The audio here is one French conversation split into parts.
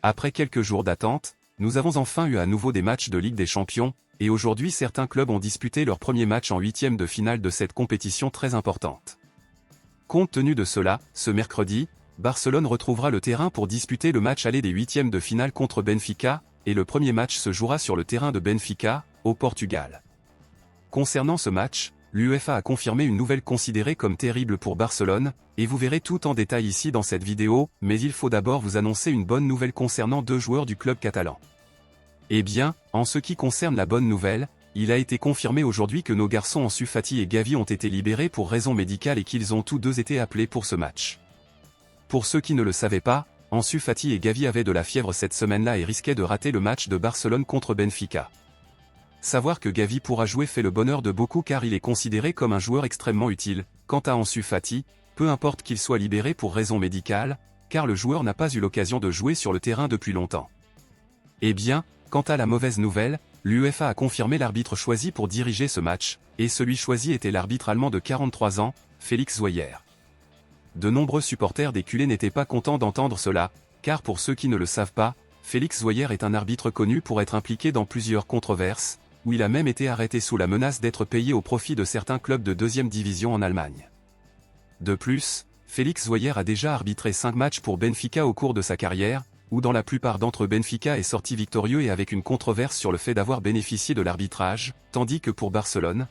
Après quelques jours d'attente, nous avons enfin eu à nouveau des matchs de Ligue des Champions, et aujourd'hui certains clubs ont disputé leur premier match en huitième de finale de cette compétition très importante. Compte tenu de cela, ce mercredi, Barcelone retrouvera le terrain pour disputer le match aller des huitièmes de finale contre Benfica, et le premier match se jouera sur le terrain de Benfica, au Portugal. Concernant ce match, l'UEFA a confirmé une nouvelle considérée comme terrible pour Barcelone, et vous verrez tout en détail ici dans cette vidéo, mais il faut d'abord vous annoncer une bonne nouvelle concernant deux joueurs du club catalan. Eh bien, en ce qui concerne la bonne nouvelle, il a été confirmé aujourd'hui que nos garçons Ansu Fati et Gavi ont été libérés pour raisons médicales et qu'ils ont tous deux été appelés pour ce match. Pour ceux qui ne le savaient pas, Ansu Fati et Gavi avaient de la fièvre cette semaine-là et risquaient de rater le match de Barcelone contre Benfica. Savoir que Gavi pourra jouer fait le bonheur de beaucoup car il est considéré comme un joueur extrêmement utile. Quant à Ansu Fati, peu importe qu'il soit libéré pour raisons médicales, car le joueur n'a pas eu l'occasion de jouer sur le terrain depuis longtemps. Eh bien, quant à la mauvaise nouvelle, l'UEFA a confirmé l'arbitre choisi pour diriger ce match, et celui choisi était l'arbitre allemand de 43 ans, Felix Zweier. De nombreux supporters des culés n'étaient pas contents d'entendre cela, car pour ceux qui ne le savent pas, Felix Zweier est un arbitre connu pour être impliqué dans plusieurs controverses, où il a même été arrêté sous la menace d'être payé au profit de certains clubs de deuxième division en Allemagne. De plus, Felix Zweier a déjà arbitré 5 matchs pour Benfica au cours de sa carrière, où dans la plupart d'entre eux Benfica est sorti victorieux et avec une controverse sur le fait d'avoir bénéficié de l'arbitrage, tandis que pour Barcelone,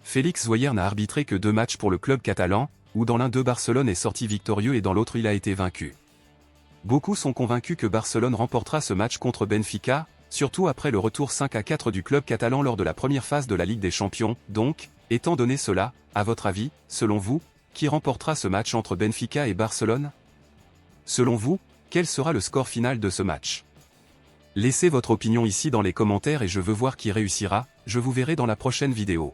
Felix Zweier n'a arbitré que 2 matchs pour le club catalan, où dans l'un d'eux Barcelone est sorti victorieux et dans l'autre il a été vaincu. Beaucoup sont convaincus que Barcelone remportera ce match contre Benfica, surtout après le retour 5-4 du club catalan lors de la première phase de la Ligue des Champions. Donc, étant donné cela, à votre avis, selon vous, qui remportera ce match entre Benfica et Barcelone? Selon vous, quel sera le score final de ce match? Laissez votre opinion ici dans les commentaires et je veux voir qui réussira. Je vous verrai dans la prochaine vidéo.